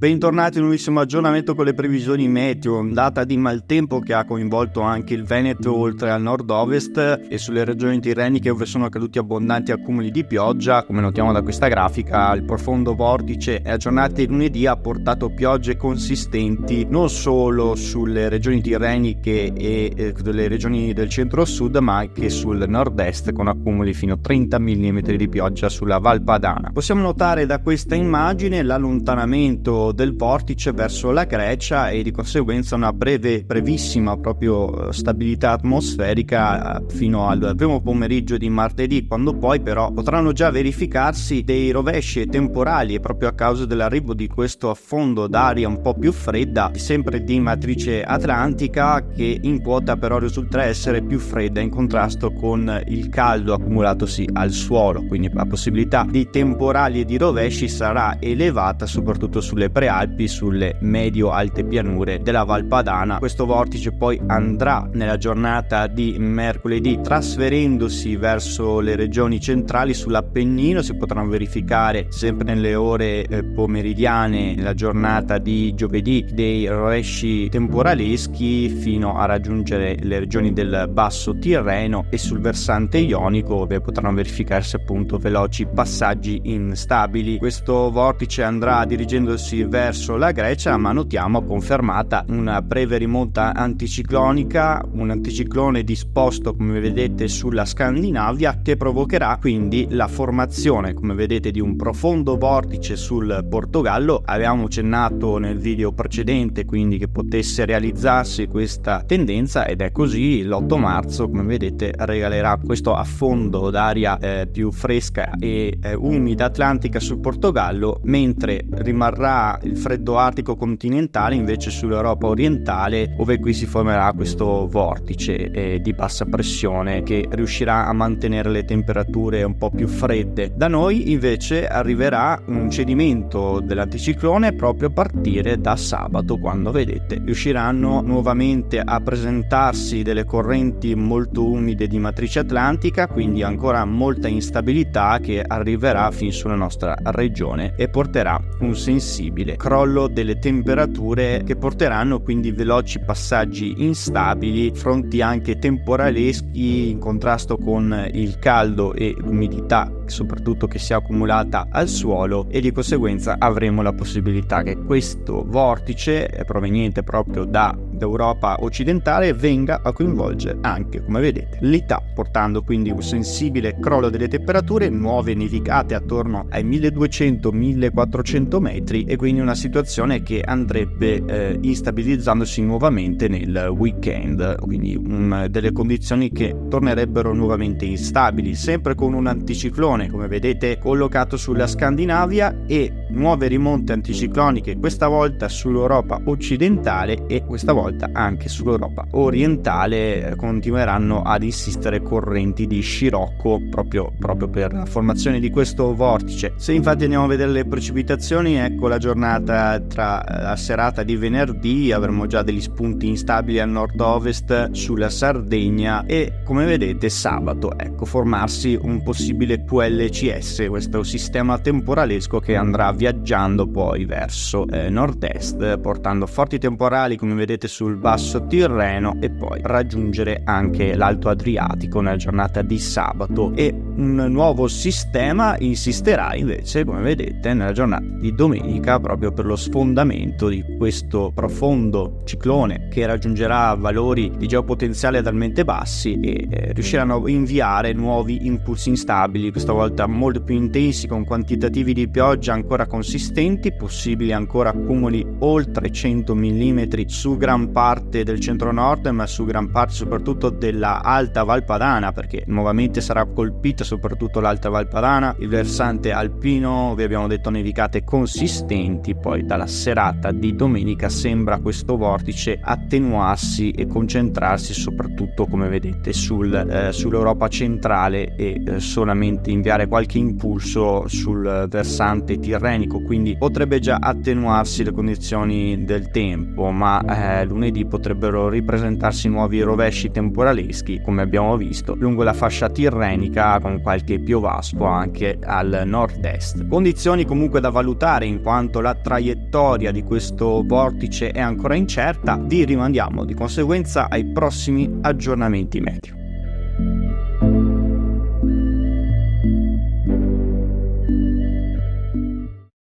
Bentornati in un nuovissimo aggiornamento con le previsioni meteo, ondata di maltempo che ha coinvolto anche il Veneto oltre al nord-ovest e sulle regioni tirreniche dove sono caduti abbondanti accumuli di pioggia. Come notiamo da questa grafica, il profondo vortice e aggiornate di lunedì ha portato piogge consistenti non solo sulle regioni tirreniche e delle regioni del centro-sud, ma anche sul nord-est con accumuli fino a 30 mm di pioggia sulla Val Padana. Possiamo notare da questa immagine l'allontanamento del vortice verso la Grecia e di conseguenza una brevissima proprio stabilità atmosferica fino al primo pomeriggio di martedì, quando poi però potranno già verificarsi dei rovesci temporali proprio a causa dell'arrivo di questo affondo d'aria un po' più fredda, sempre di matrice atlantica, che in quota però risulta essere più fredda in contrasto con il caldo accumulatosi al suolo, quindi la possibilità di temporali e di rovesci sarà elevata soprattutto sulle prealpi, sulle medio-alte pianure della Val Padana. Questo vortice poi andrà nella giornata di mercoledì trasferendosi verso le regioni centrali sull'Appennino. Si potranno verificare sempre nelle ore pomeridiane nella giornata di giovedì dei rovesci temporaleschi fino a raggiungere le regioni del Basso Tirreno e sul versante ionico, dove potranno verificarsi appunto veloci passaggi instabili. Questo vortice andrà dirigendosi verso la Grecia, ma notiamo confermata una breve rimonta anticiclonica, un anticiclone disposto come vedete sulla Scandinavia, che provocherà quindi la formazione come vedete di un profondo vortice sul Portogallo. Avevamo accennato nel video precedente quindi che potesse realizzarsi questa tendenza, ed è così. L'8 marzo come vedete regalerà questo affondo d'aria più fresca e umida atlantica sul Portogallo, mentre rimarrà il freddo artico continentale invece sull'Europa orientale, dove qui si formerà questo vortice di bassa pressione che riuscirà a mantenere le temperature un po' più fredde. Da noi invece arriverà un cedimento dell'anticiclone proprio a partire da sabato, quando vedete riusciranno nuovamente a presentarsi delle correnti molto umide di matrice atlantica, quindi ancora molta instabilità che arriverà fin sulla nostra regione e porterà un sensibile crollo delle temperature, che porteranno quindi veloci passaggi instabili, fronti anche temporaleschi in contrasto con il caldo e l'umidità soprattutto che si è accumulata al suolo, e di conseguenza avremo la possibilità che questo vortice proveniente proprio dall'Europa occidentale venga a coinvolgere anche come vedete l'Età, portando quindi un sensibile crollo delle temperature, nuove nevicate attorno ai 1200-1400 metri, e quindi una situazione che andrebbe instabilizzandosi nuovamente nel weekend, quindi delle condizioni che tornerebbero nuovamente instabili, sempre con un anticiclone come vedete collocato sulla Scandinavia e nuove rimonte anticicloniche, questa volta sull'Europa occidentale e questa volta anche sull'Europa orientale. Continueranno ad insistere correnti di scirocco proprio per la formazione di questo vortice. Se infatti andiamo a vedere le precipitazioni, ecco la giornata tra la serata di venerdì avremo già degli spunti instabili al nord-ovest sulla Sardegna, e come vedete sabato formarsi un possibile QLCS, questo sistema temporalesco che andrà viaggiando poi verso nord-est, portando forti temporali come vedete sul Basso Tirreno, e poi raggiungere anche l'Alto Adriatico nella giornata di sabato. E un nuovo sistema insisterà invece come vedete nella giornata di domenica, proprio per lo sfondamento di questo profondo ciclone che raggiungerà valori di geopotenziale talmente bassi e riusciranno a inviare nuovi impulsi instabili, questa volta molto più intensi, con quantitativi di pioggia ancora consistenti, possibili ancora accumuli oltre 100 mm su gran parte del centro-nord, ma su gran parte soprattutto della Alta Val Padana, perché nuovamente sarà colpita soprattutto l'Alta Val Padana, il versante alpino. Vi abbiamo detto nevicate consistenti. Poi dalla serata di domenica sembra questo vortice attenuarsi e concentrarsi soprattutto come vedete sull'Europa centrale e solamente in cambiare qualche impulso sul versante tirrenico, quindi potrebbe già attenuarsi le condizioni del tempo, ma lunedì potrebbero ripresentarsi nuovi rovesci temporaleschi, come abbiamo visto, lungo la fascia tirrenica, con qualche piovasco anche al nord-est. Condizioni comunque da valutare, in quanto la traiettoria di questo vortice è ancora incerta. Vi rimandiamo di conseguenza ai prossimi aggiornamenti meteo.